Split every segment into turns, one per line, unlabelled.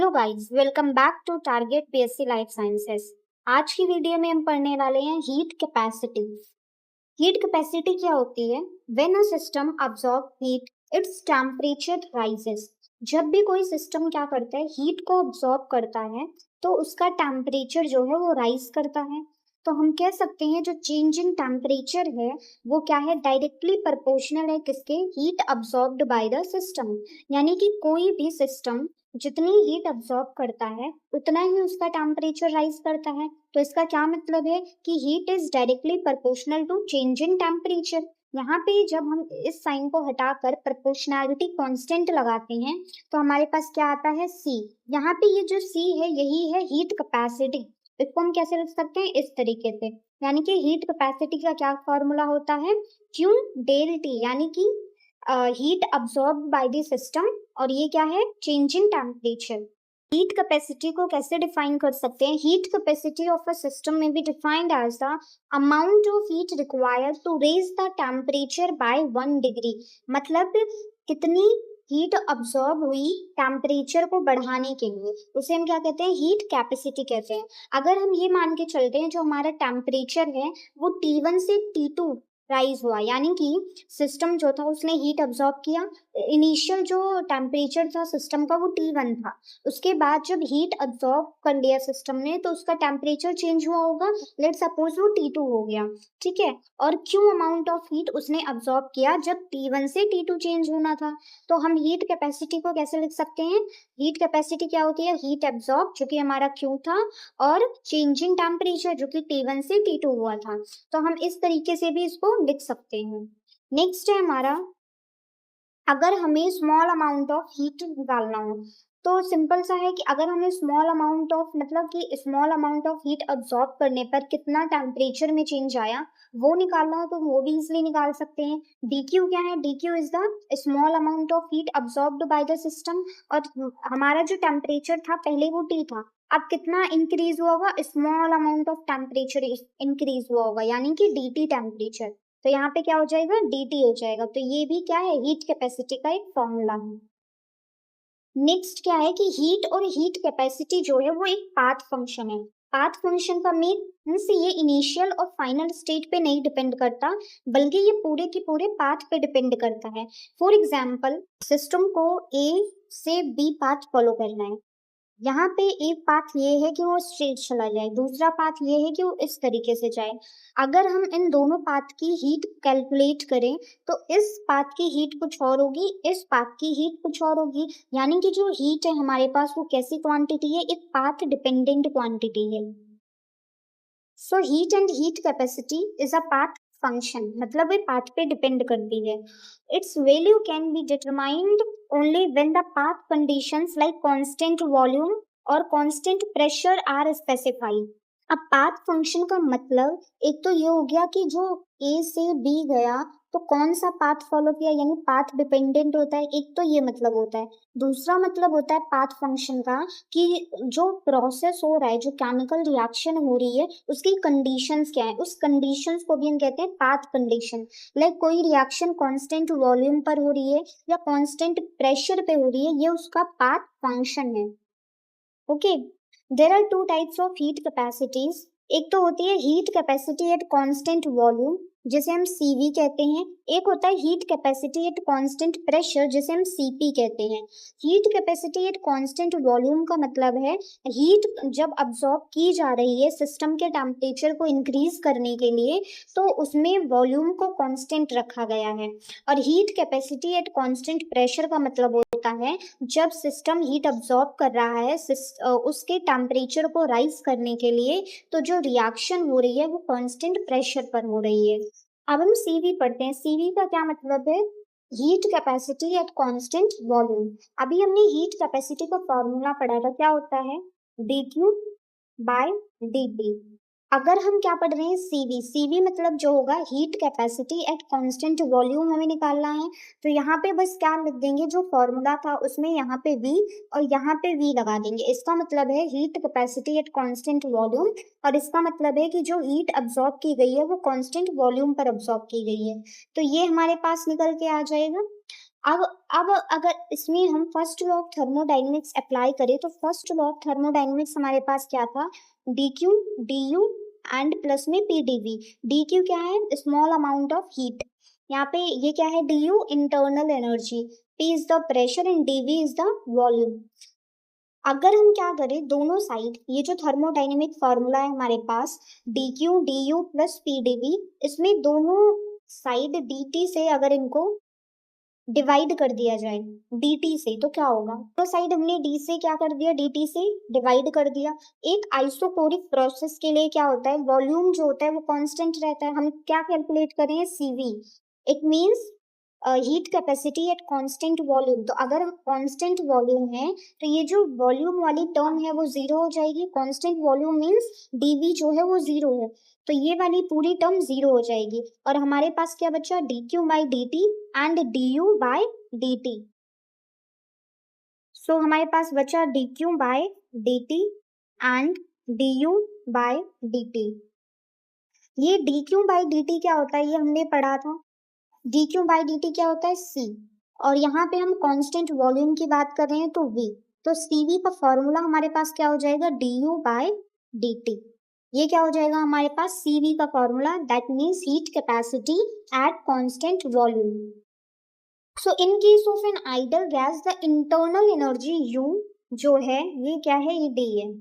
Hello guys, welcome back to target PSC life sciences. आज की video में हम पढ़ने वाले हैं हीट कैपेसिटी। हीट कैपेसिटी क्या होती है? When a system absorb heat its temperature rises. जब भी कोई सिस्टम क्या करता है, हीट को अब्सॉर्ब करता है तो उसका टेम्परेचर जो है वो राइज करता है। तो हम कह सकते हैं जो चेंज इन टेम्परेचर है वो क्या है, डायरेक्टली प्रोपोर्शनल है किसके, heat absorbed bye the system. यानी कि कोई भी सिस्टम जितनी हीट अब्सॉर्ब करता है उतना ही उसका टेम्परेचर राइज करता है। तो इसका क्या मतलब है कि heat is directly proportional to change in temperature. यहाँ पे जब हम इस साइन को हटाकर प्रोपोर्शनैलिटी कांस्टेंट लगाते हैं तो हमारे पास क्या आता है, सी। यहाँ पे ये जो सी है यही है हीट कैपेसिटी। इसको हम कैसे लिख सकते हैं, इस तरीके से। यानी कि हीट कैपेसिटी का क्या फॉर्मूला होता है, क्यू डेल टी, यानी कि heat absorb by the system, और ये क्या है, change in temperature. Heat capacity को कैसे डिफाइन कर सकते हैं? Heat capacity of a system may be defined as the amount of heat required to raise the temperature by 1 degree. मतलब कितनी हीट अब्सॉर्ब हुई टेम्परेचर को बढ़ाने के लिए, उसे हम क्या कहते हैं, हीट कैपेसिटी कहते हैं। अगर हम ये मान के चलते हैं जो हमारा टेम्परेचर है वो T1 से T2 राइज हुआ, यानी कि सिस्टम जो था उसने हीट अब्सॉर्ब किया। इनिशियल जो टेम्परेचर था सिस्टम का वो T1 था। उसके बाद जब हीट अब्सॉर्ब कर लिया सिस्टम ने तो उसका टेम्परेचर चेंज हुआ होगा, लेट सपोज वो T2 हो गया, ठीक है। और क्यों अमाउंट ऑफ हीट उसने अब्सॉर्ब किया जब T1 से T2 चेंज होना था। तो हम हीट कैपेसिटी को कैसे लिख सकते हैं, हीट कैपेसिटी क्या होती है, हीट अब्सॉर्ब जो कि हमारा क्यू था, और चेंजिंग टेम्परेचर जो कि T1 से T2 हुआ था। तो हम इस तरीके से भी इसको लिख सकते हैं। नेक्स्ट है हमारा, अगर हमें स्मॉल अमाउंट ऑफ हीट निकालना हो तो सिंपल सा है कि अगर हमें स्मॉल अमाउंट ऑफ, मतलब कि small amount of heat absorb करने पर कितना टेम्परेचर में चेंज आया वो निकालना हो तो वो भी इजिली निकाल सकते हैं। dq क्या है, dq is the small amount of heat absorbed bye the system. और हमारा जो टेम्परेचर था पहले वो T था, अब कितना इंक्रीज हुआ होगा, small amount of temperature increase हुआ होगा, यानी कि dt टेम्परेचर। तो यहाँ पे क्या हो जाएगा, dt हो जाएगा। तो ये भी क्या है, हीट कैपेसिटी का एक फॉर्मूला है। नेक्स्ट क्या है कि हीट और हीट कैपेसिटी जो है वो एक पाथ फंक्शन है। पाथ फंक्शन का मीन्स ये इनिशियल और फाइनल स्टेट पे नहीं डिपेंड करता, बल्कि ये पूरे के पूरे पाथ पे डिपेंड करता है। फॉर एग्जाम्पल, सिस्टम को ए से बी पाथ फॉलो करना है। यहाँ पे एक पाथ ये है कि वो स्ट्रेट चला जाए, दूसरा पाथ ये है कि वो इस तरीके से जाए। अगर हम इन दोनों पाथ की हीट कैलकुलेट करें तो इस पाथ की हीट कुछ और होगी, इस पाथ की हीट कुछ और होगी। यानी कि जो हीट है हमारे पास वो कैसी क्वांटिटी है, एक पाथ डिपेंडेंट क्वांटिटी है। So heat and heat capacity is a path function, मतलब ये पाथ पे डिपेंड करती है। It's value can be determined only when the path conditions like constant volume और कांस्टेंट प्रेशर आर स्पेसिफाइड। अब path function का मतलब एक तो ये हो गया कि जो ए से बी गया तो कौन सा पाथ फॉलो किया, यानी पाथ डिपेंडेंट होता है, एक तो ये मतलब होता है। दूसरा मतलब होता है पाथ फंक्शन का कि जो प्रोसेस हो रहा है, जो केमिकल रिएक्शन हो रही है उसकी कंडीशंस क्या है, उस कंडीशंस को भी हम कहते हैं पाथ कंडीशन। लाइक कोई रिएक्शन कांस्टेंट वॉल्यूम पर हो रही है या कांस्टेंट प्रेशर पे हो रही है, ये उसका पाथ फंक्शन है। Okay, there are two types of heat capacities. एक तो होती है heat capacity at constant volume जिसे हम CV कहते हैं, एक होता है heat capacity at constant pressure जिसे हम CP कहते हैं। Heat capacity at constant volume का मतलब है हीट जब अब्सॉर्ब की जा रही है सिस्टम के टेम्परेचर को इंक्रीज करने के लिए तो उसमें वॉल्यूम को कांस्टेंट रखा गया है। और heat capacity at constant pressure का मतलब होता है जब सिस्टम हीट अब्सॉर्ब कर रहा है उसके टेम्परेचर को राइज करने के लिए, तो जो रिएक्शन हो रही है वो कांस्टेंट प्रेशर पर हो रही है। अब हम CV पढ़ते हैं। CV का क्या मतलब है, heat capacity at constant volume. अभी हमने हीट कैपेसिटी का फॉर्मूला पढ़ा था, क्या होता है, dq बाय dt। अगर हम क्या पढ़ रहे हैं, CV मतलब जो होगा heat capacity at constant volume हमें निकालना है। तो यहाँ पे बस क्या लिख देंगे, जो फॉर्मूला था उसमें यहाँ पे V और यहाँ पे V लगा देंगे। इसका मतलब है heat capacity at constant volume, और इसका मतलब है कि जो हीट अब्सॉर्ब की गई है वो कांस्टेंट वॉल्यूम पर अब्सॉर्ब की गई है। तो ये हमारे पास निकल के आ जाएगा। अब अब अगर इसमें हम first law of thermodynamics apply करें तो फर्स्ट लॉ ऑफ थर्मोडायनेमिक्स हमारे पास क्या था, D Q D U and plus में P D V. D Q क्या है, स्मॉल अमाउंट ऑफ हीट, यहाँ पे ये क्या है, d u internal energy, p is the pressure and d v is the volume. अगर हम क्या करें, दोनों साइड ये जो थर्मोडायनेमिक फॉर्मूला है हमारे पास D Q D U plus P D V, इसमें दोनों साइड डी टी से अगर इनको डिवाइड कर दिया जाए dt से, तो क्या होगा, तो साइड हमने d से क्या कर दिया, dt से डिवाइड कर दिया। एक आइसोकोरिक प्रोसेस के लिए क्या होता है, वॉल्यूम जो होता है वो कांस्टेंट रहता है। हम क्या कैलकुलेट करें, cv, it means heat capacity at constant volume. तो अगर कांस्टेंट वॉल्यूम है तो ये जो वॉल्यूम वाली टर्म है वो जीरो हो जाएगी। कांस्टेंट वॉल्यूम मींस dv जो है वो जीरो है, तो ये वाली पूरी टर्म जीरो हो जाएगी और हमारे पास क्या बचा, dq by dt and du by dt। So हमारे पास बचा dq by dt and du by dt। ये dq बाय dt क्या होता है, ये हमने पढ़ा था। dq बाई dt क्या होता है, c, और यहाँ पे हम कांस्टेंट वॉल्यूम की बात कर रहे हैं तो v। तो cv का फॉर्मूला हमारे पास क्या हो जाएगा, du बाय dt। ये क्या हो जाएगा हमारे पास, cv का formula, that means heat capacity at constant volume. So in case of an ideal gas the internal energy u जो है ये क्या है, ये d है।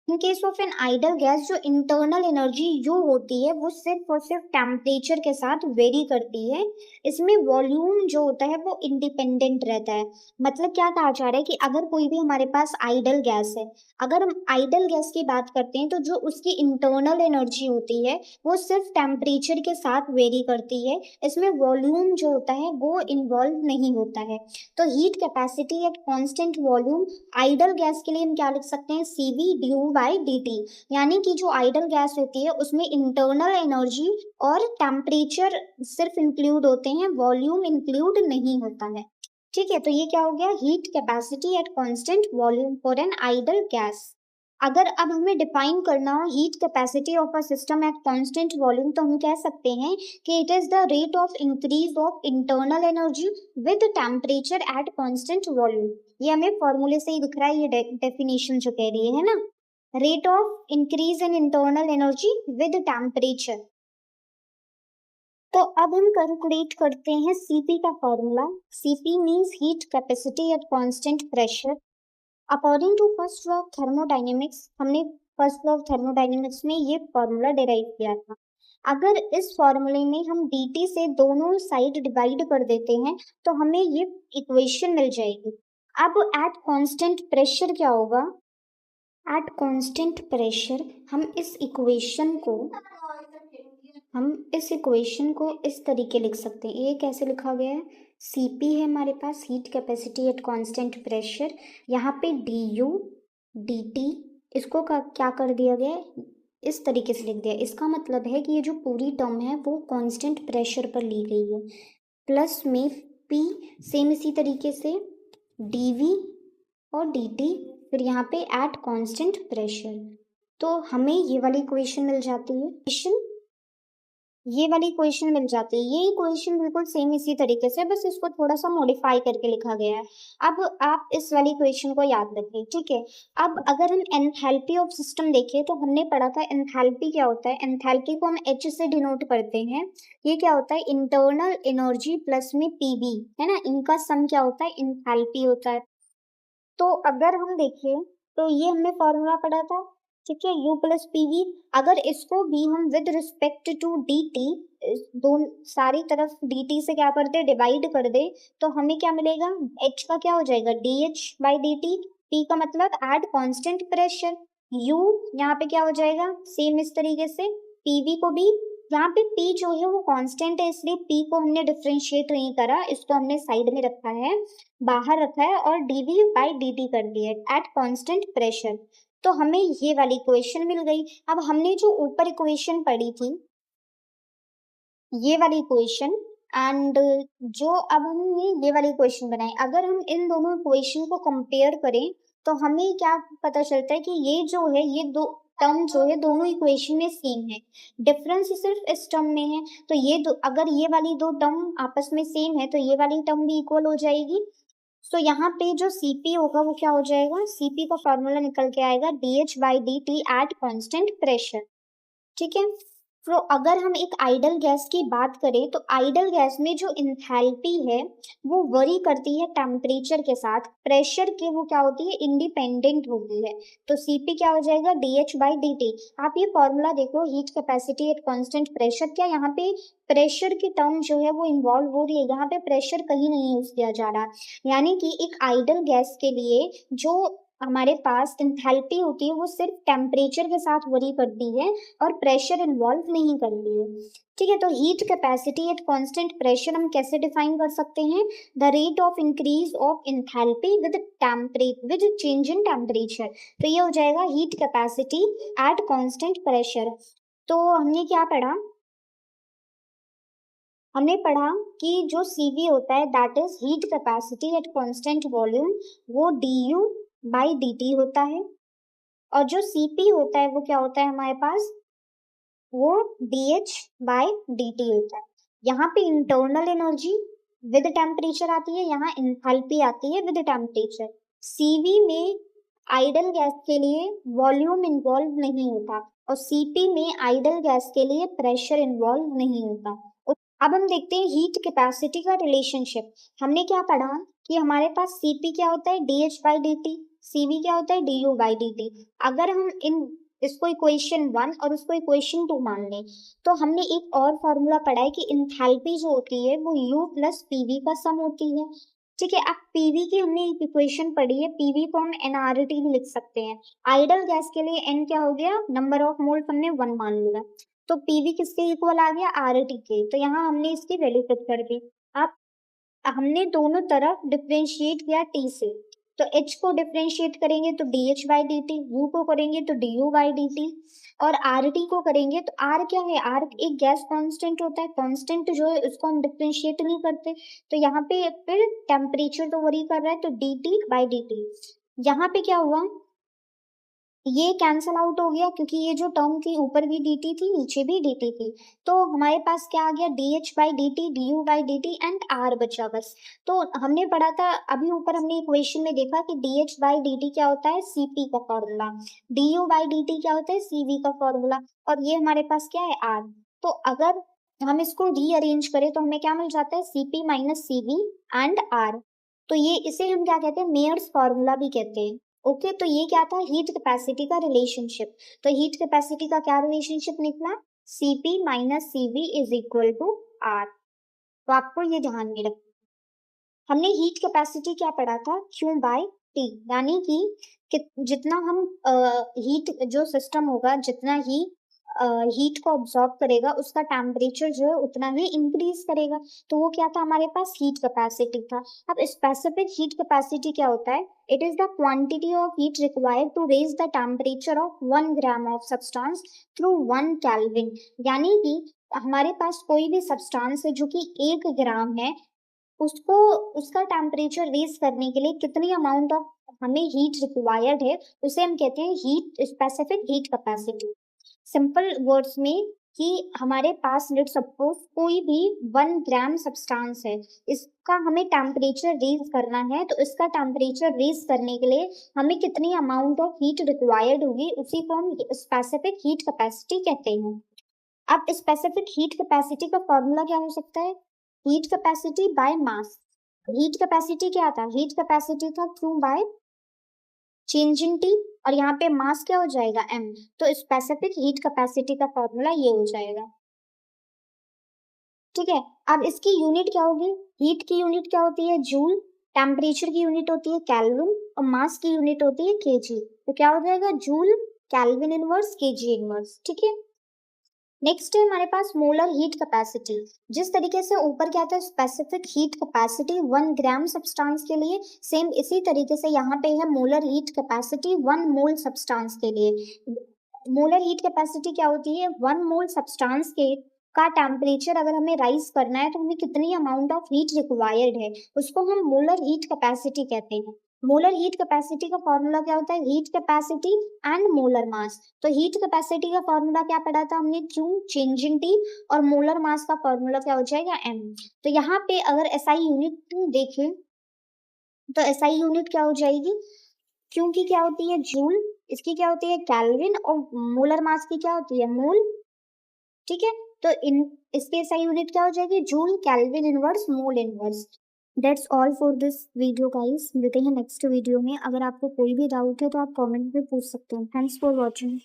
In case of an ideal gas जो इंटरनल एनर्जी यू होती है वो सिर्फ और सिर्फ टेम्परेचर के साथ वेरी करती है। इसमें वॉल्यूम जो होता है वो इंडिपेंडेंट रहता है। मतलब क्या कहा जा रहा है कि अगर कोई भी हमारे पास आइडल गैस है, अगर हम आइडल गैस की बात करते हैं तो जो उसकी इंटरनल एनर्जी होती है वो सिर्फ टेम्परेचर के साथ वेरी करती है। इसमें वॉल्यूम जो होता है वो इन्वॉल्व नहीं होता है। तो heat capacity at constant volume idol gas के लिए हम क्या लिख सकते हैं, cv ड्यू बाई dt। यानी कि जो आइडल गैस होती है उसमें इंटरनल एनर्जी और टेम्परेचर सिर्फ इंक्लूड होते हैं, वॉल्यूम इंक्लूड नहीं होता है। ठीक है, तो ये क्या हो गया, heat capacity at constant volume for an ideal gas. अगर अब हमें डिफाइन करना हो heat capacity of a system at constant volume तो हम कह सकते हैं कि it is the rate of increase of internal energy with temperature at constant volume. ये हमें फॉर्मूले से ही दिख रहा है, ये डेफिनेशन जो कह रही है ना, rate of increase in internal energy with temperature. तो अब हम कैलकुलेट करते हैं Cp का formula. Cp means heat capacity at constant pressure. According to first law of thermodynamics, हमने फर्स्ट लॉ ऑफ थर्मोडायनेमिक्स में ये फॉर्मूला डिराइव किया था। अगर इस फॉर्मूले में हम dt से दोनों साइड डिवाइड कर देते हैं तो हमें ये इक्वेशन मिल जाएगी। अब एट कांस्टेंट प्रेशर क्या होगा, एट कांस्टेंट प्रेशर हम इस इक्वेशन को इस तरीके लिख सकते हैं। ये कैसे लिखा गया है, Cp है हमारे पास heat capacity at constant pressure, यहाँ पे du dt, इसको क्या कर दिया गया है, इस तरीके से लिख दिया। इसका मतलब है कि ये जो पूरी टर्म है वो कांस्टेंट प्रेशर पर ली गई है, प्लस में p सेम इसी तरीके से dv और dt, फिर यहाँ पे एट कांस्टेंट प्रेशर। तो हमें ये वाली इक्वेशन मिल जाती है, ये वाली इक्वेशन मिल जाती है। ये इक्वेशन बिल्कुल सेम इसी तरीके से, बस इसको थोड़ा सा मॉडिफाई करके लिखा गया है। अब आप इस वाली इक्वेशन को याद रखें, ठीक है। अब अगर हम एंथैल्पी ऑफ सिस्टम देखें तो हमने पढ़ा था एंथैल्पी क्या होता है, एंथैल्पी को हम H से डिनोट करते हैं। ये क्या होता है, इंटरनल एनर्जी प्लस में PV, है ना, इनका सम क्या होता है, एंथैल्पी होता है। तो अगर हम देखें तो ये हमने फॉर्मूला पढ़ा था, ठीक है, U प्लस PV। अगर इसको भी हम विद रिस्पेक्ट टू dt दोनों सारी तरफ dt से क्या कर दे, डिवाइड कर दे, तो हमें क्या मिलेगा, H का क्या हो जाएगा, dH बाई dt। P का मतलब एट कांस्टेंट प्रेशर, U यहाँ पे क्या हो जाएगा, सेम इस तरीके से। PV को भी यहाँ पे P जो है वो कांस्टेंट है इसलिए P को हमने डिफ्रेंशिएट नहीं करा, इसको हमने साइड में रखा है, बाहर रखा है, और dv बाई dt कर दिया एट कांस्टेंट प्रेशर। तो हमें ये वाली इक्वेशन मिल गई। अब हमने जो ऊपर इक्वेशन पढ़ी थी ये वाली इक्वेशन, एंड जो अब हमने ये वाली इक्वेशन बनाई, अगर हम इन दोनों इक्वेशन को कंपेयर करें तो हमें क्या पता चलता है कि ये जो है ये दो टर्म जो है दोनों इक्वेशन में सेम है, डिफरेंस सिर्फ इस टर्म में है। तो ये दो, अगर ये वाली दो टर्म आपस में सेम है तो ये वाली टर्म भी इक्वल हो जाएगी। तो यहाँ पे जो Cp होगा वो क्या हो जाएगा, Cp का फॉर्मूला निकल के आएगा dH/dt एट कांस्टेंट प्रेशर। ठीक है। तो अगर हम एक आइडल गैस की बात करें तो आइडल गैस में जो इंथैल्पी है वो वरी करती है टेम्परेचर के साथ, प्रेशर के वो क्या होती है, इंडिपेंडेंट होती है। तो Cp क्या हो जाएगा, dH/dt। आप ये फॉर्मूला देखो, heat capacity at constant pressure, क्या यहाँ पे प्रेशर की टर्म जो है वो इन्वॉल्व हो रही है, यहाँ पे प्रेशर कहीं नहीं यूज किया जा रहा। यानी कि एक आइडल गैस के लिए जो हमारे पास इंथैल्पी होती है वो सिर्फ टेम्परेचर के साथ वरी करती है और प्रेशर इन्वॉल्व नहीं करती है। ठीक है। तो heat capacity at constant pressure हम कैसे डिफाइन कर सकते हैं, the rate of increase of enthalpy with change in temperature. तो ये हो जाएगा heat capacity at constant pressure. तो हमने क्या पढ़ा, हमने पढ़ा कि जो Cv होता है that is heat capacity at constant volume, वो du/dt होता है। और जो Cp होता है वो क्या होता है हमारे पास, वो dH/dt होता है। यहाँ पे इंटरनल एनर्जी विद टेम्परेचर आती है, यहाँ इंथैल्पी आती है विद टेम्परेचर। Cv में आइडल गैस के लिए वॉल्यूम इन्वॉल्व नहीं होता और Cp में आइडल गैस के लिए प्रेशर इन्वॉल्व नहीं होता। अब हम देखते हैं हीट कैपेसिटी का रिलेशनशिप। हमने क्या पढ़ा कि हमारे पास Cp क्या होता है, dH/dt, Cv क्या होता है, du/dt। अगर हम इन इसको इक्वेशन 1 और उसको इक्वेशन 2 मान लें तो हमने एक और फॉर्मूला पढ़ा है कि इंथैल्पी जो होती है वो U प्लस PV का सम होती है। ठीक है। अब PV की हमने एक इक्वेशन पढ़ी है, PV को हम nRT भी लिख सकते हैं। आइडल गैस के लिए n क्या हो गया, नंबर ऑफ मोल्स हमने 1 मान लिया, तो पीवी किसके इक्वल आ गया, आरटी के। तो यहाँ हमने इसकी वैल्यू पुट कर दी। अब हमने दोनों तरफ डिफरेंशिएट किया टी से, तो एच को डिफरेंशिएट करेंगे तो dH/dt, यू को करेंगे तो du/dt, और आर टी को करेंगे तो आर क्या है, आर एक गैस कांस्टेंट होता है, कांस्टेंट जो है उसको हम डिफरेंशिएट नहीं करते। तो यहाँ पे फिर टेम्परेचर तो वरी कर रहा है तो dt/dt। यहाँ पे क्या हुआ, ये कैंसल आउट हो गया क्योंकि ये जो टर्म थी ऊपर भी dt थी नीचे भी dt थी। तो हमारे पास क्या आ गया, dH/dt, du/dt एंड r बचा बस। तो हमने पढ़ा था अभी ऊपर, हमने इक्वेशन में देखा कि dH/dt क्या होता है, Cp का फॉर्मूला, du/dt क्या होता है, Cv का फॉर्मूला, और ये हमारे पास क्या है, r। तो अगर हम इसको रीअरेंज करें तो हमें क्या मिल जाता है, Cp minus Cv and r। तो ये इसे हम क्या कहते हैं, मेयर्स फॉर्मूला भी कहते हैं। ओके। तो ये क्या था, हीट कैपेसिटी का रिलेशनशिप। तो हीट कैपेसिटी का क्या रिलेशनशिप निकला, Cp minus Cv is equal to R। तो आपको ये ध्यान में रखना। हमने हीट कैपेसिटी क्या पढ़ा था, Q/T, यानी कि जितना हम हीट जो सिस्टम होगा जितना ही हीट को ऑब्जॉर्ब करेगा उसका टेम्परेचर जो है उतना ही इंक्रीज करेगा। तो वो क्या था हमारे पास, हीट कैपेसिटी था। अब स्पेसिफिक हीट कैपेसिटी क्या होता है, it is the quantity of heat required to raise the temperature of 1 gram of substance through 1 kelvin. यानी कि हमारे पास कोई भी सब्सटेंस है जो कि 1 ग्राम है, उसको उसका टेम्परेचर रेज करने के लिए कितनी अमाउंट ऑफ हमें हीट रिक्वायर्ड है, उसे हम कहते हैं heat specific heat capacity. Simple words में कि हमारे पास लेट सपोज कोई भी 1 ग्राम सब्सटेंस है, इसका हमें टेम्परेचर रेज करना है, तो इसका टेम्परेचर रेज करने के लिए हमें कितनी अमाउंट ऑफ हीट रिक्वायर्ड होगी, उसी को हम स्पेसिफिक हीट कैपेसिटी कहते हैं। अब स्पेसिफिक हीट कैपेसिटी का फॉर्मूला क्या हो सकता है, heat capacity by mass. Heat capacity क्या था, हीट कैपेसिटी था Q by change in T, और यहाँ पे मास क्या हो जाएगा, m। तो स्पेसिफिक हीट कैपेसिटी का फॉर्मूला ये हो जाएगा। ठीक है। अब इसकी यूनिट क्या होगी, हीट की यूनिट क्या होती है, जूल, टेम्परेचर की यूनिट होती है केल्विन, और मास की यूनिट होती है केजी। तो क्या हो जाएगा, joule kelvin inverse KG inverse. ठीक है। नेक्स्ट है हमारे पास मोलर हीट कैपेसिटी। जिस तरीके से ऊपर क्या था स्पेसिफिक हीट कैपेसिटी 1 ग्राम सब्सटेंस के लिए, सेम इसी तरीके से यहाँ पे है मोलर हीट कैपेसिटी 1 मोल सब्सटेंस के लिए। मोलर हीट कैपेसिटी क्या होती है, 1 मोल सब्सटेंस के का टेम्परेचर अगर हमें राइज करना है तो हमें कितनी अमाउंट ऑफ हीट रिक्वायर्ड है, उसको हम मोलर हीट कैपेसिटी कहते हैं। मोलर हीट कैपेसिटी का फॉर्मूला क्या होता है, heat capacity and molar mass. तो हीट कैपेसिटी का फॉर्मूला क्या पढ़ा था हमने, Q चेंज इन T, और मोलर मास का फॉर्मूला क्या हो जाएगा, M। तो यहाँ पे अगर SI यूनिट देखें तो SI यूनिट क्या हो जाएगी, Q की क्या होती है, जूल, इसकी क्या होती है, केल्विन, और मोलर मास की क्या होती है, मोल। ठीक है, तो इन इसके SI यूनिट क्या हो जाएगी, joule, kelvin inverse, mole inverse. That's all for this video guys, मिलते हैं नेक्स्ट वीडियो में। अगर आपको कोई भी डाउट है तो आप कमेंट में पूछ सकते हैं। Thanks for watching.